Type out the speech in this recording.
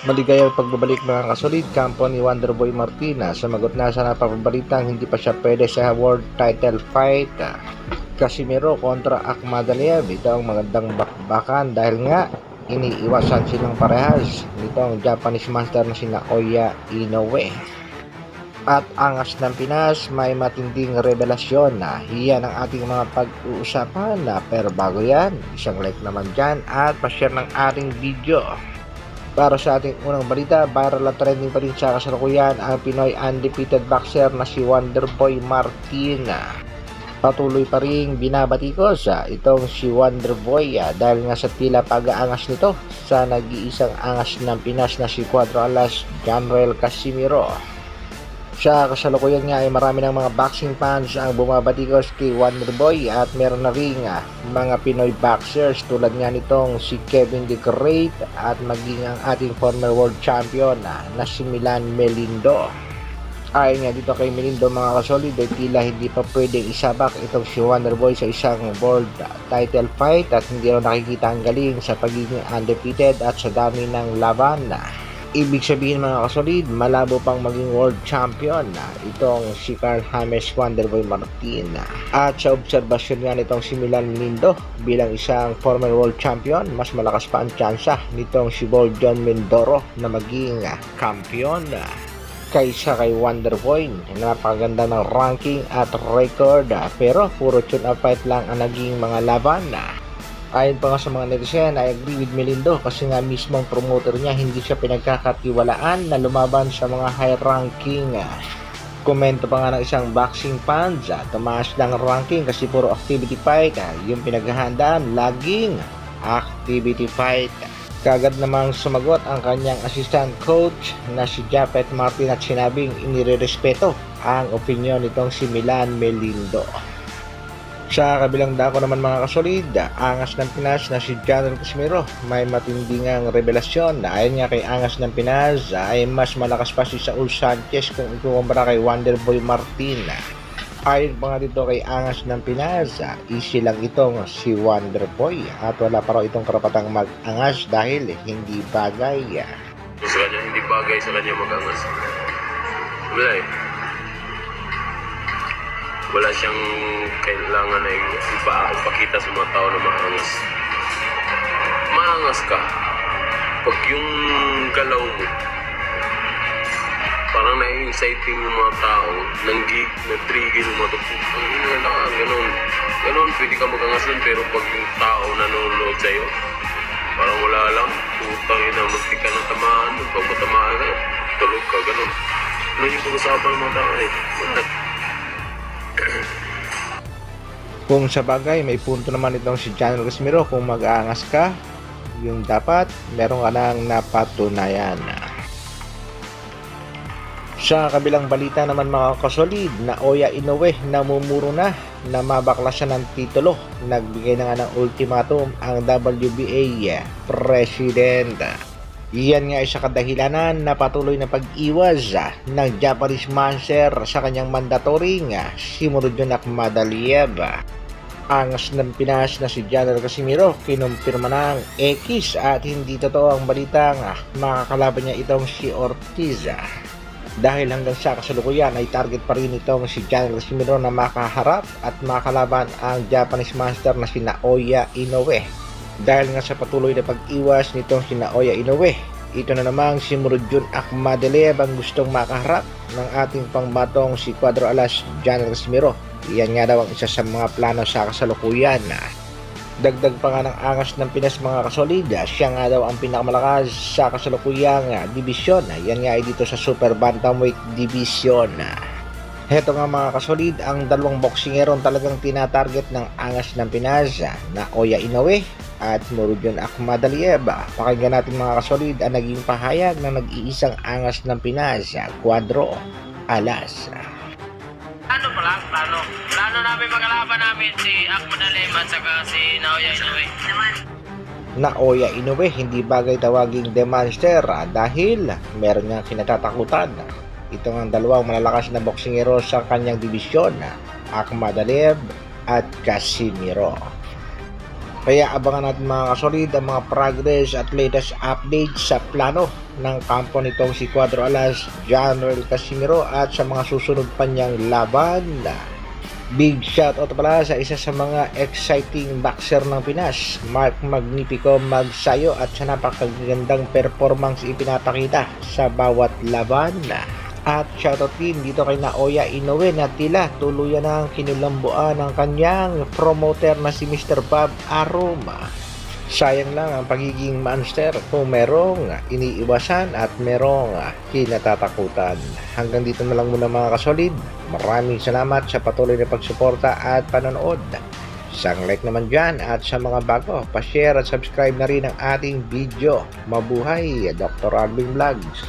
Maligayang pagbabalik mga kasolid, kampo ni Wonderboy Martina sumagot na sa napapabalitang hindi pa siya pwede sa world title fight. Casimero kontra Akhmadaliev, ito ang magandang bakbakan dahil nga iniiwasan silang parehas nitong Japanese master na sina Oya Inoue. At angas ng Pinas, may matinding revelasyon na iyan ang ating mga pag-uusapan na pero bago yan, isang like naman dyan at pa-share ng ating video. Para sa ating unang balita, viral at trending pa rin sa kasalukuyan ang Pinoy undefeated boxer na si Wonderboy Martina. Patuloy pa rin binabatikos itong si Wonderboy dahil nga sa tila pag-aangas nito sa nag-iisang angas ng Pinas na si Cuadro Alas Janrel Casimero. Sa kasalukuyan nga ay marami ng mga boxing fans ang bumabatikos kay Wonderboy at meron na rin mga Pinoy boxers tulad nga nitong si Kevin the Great at maging ang ating former world champion na si Milan Melindo. Ayon nga dito kay Melindo mga kasolid ay tila hindi pa pwedeng isabak itong si Wonderboy sa isang world title fight at hindi raw nakikita ang galing sa pagiging undefeated at sa dami ng laban. Ibig sabihin mga kasolid, malabo pang maging world champion itong si Carl James Wonderboy Martina. At sa obserbasyon nga nitong si Milan Melindo bilang isang former world champion, mas malakas pa ang tsansa nitong si Bold John Mindoro na maging kampiyon kaysa kay Wonderboy. Napakaganda ng ranking at record pero puro tune up fight lang ang naging mga laban. Ayon pa nga sa mga netizen, I agree with Melindo kasi nga mismong promoter niya hindi siya pinagkakatiwalaan na lumaban sa mga high ranking. Komento pa nga ng isang boxing fans, tumaas lang ang ranking kasi puro activity fight yung pinaghahandaan, laging activity fight. Kagad namang sumagot ang kanyang assistant coach na si Japet Martin at sinabing inirerespeto ang opinyon nitong si Milan Melindo. Sa kabilang dako naman mga kasolid, angas ng Pinas na si Janrel Casimero may matindingang revelasyon na ayon nga kay angas ng Pinas ay mas malakas pa si Saul Sanchez kung ikukumpara kay Wonderboy Martina. Ayon pa nga dito kay angas ng Pinas, easy lang itong si Wonderboy at wala pa raw itong karapatang mag-angas dahil hindi bagay. Sa kanya, hindi bagay sa kanya mag-angas. Wala siyang kailangan na ipakita sa mga tao na maangas. Maangas ka pag yung galaw mo parang na-inciting yung mga tao, na-trigger yung mga tao. Ganun, pwede ka mag-angas nun, pero pag yung tao nanonood sa'yo, parang wala lang, putang ina, magti ka ng tamaan, pag matamaan ka, tulog ka, ganun. Ano yung pag-usapan ng mga tao Kung sa bagay, may punto naman itong si Janrel Casimero, kung mag-aangas ka, yung dapat meron ka nang napatunayan. Sa kabilang balita naman mga kasolid, na Oya Inoue namumuro na mabakla siya ng titulo. Nagbigay na nga ng ultimatum ang WBA President. Iyan nga ay sa kadahilanan na patuloy na pag-iwas ng Japanese master sa kanyang mandatory si Murodjon Akhmadaliev. Angas ng Pinas na si Janrel Casimero kinumpirma ng X at hindi totoo ang balitang makakalaban niya itong si Ortiz. Dahil hanggang sa kasalukuyan ay target pa rin itong si Janrel Casimero na makaharap at makalaban ang Japanese master na si Naoya Inoue. Dahil nga sa patuloy na pag-iwas nitong si Naoya Inoue, ito na namang si Murodjon Akhmadaliev ang gustong makaharap ng ating pangbatong si Cuadro Alas Janrel Casimero. Iyan nga daw ang isa sa mga plano sa kasalukuyan. Dagdag pa nga ng angas ng Pinas mga kasolid, siya nga daw ang pinakamalakas sa kasalukuyang division. Yan nga ay dito sa Super Bantamweight Division. Heto nga mga kasolid, ang dalawang boksingeron talagang tinatarget ng angas ng Pinas na Oya Inoue at Murodjon Akhmadaliev. Pakinggan natin mga kasolid ang naging pahayag ng nag-iisang angas ng Pinas, Cuadro Alas. Plano namin magkalaban namin si Akhmadaliev at saka si Naoya Inoue. Naoya Inoue hindi bagay tawaging The Monster dahil meron niyang kinatatakutan. Ito ang dalawang malalakas na boksingero sa kanyang dibisyon, Akhmadaliev at Casimero. Kaya abangan natin mga kasolid ang mga progress at latest updates sa plano ng kampo nitong si Cuadro Alas, Januel Casimiro at sa mga susunod pa niyang laban. Big shoutout pala sa isa sa mga exciting boxer ng Pinas, Mark Magnifico Magsayo, at sa napakagandang performance ipinapakita sa bawat laban. At shoutout din dito kay Naoya Inoue na tila tuluyan ng kinulambuan ng kanyang promoter na si Mr. Bob Aroma. Sayang lang ang pagiging monster kung merong iniiwasan at merong kinatatakutan. Hanggang dito na lang muna mga kasolid. Maraming salamat sa patuloy na pagsuporta at panonood. Isang like naman dyan, at sa mga bago, pa-share at subscribe na rin ang ating video. Mabuhay, Dr. Alvin Vlogs.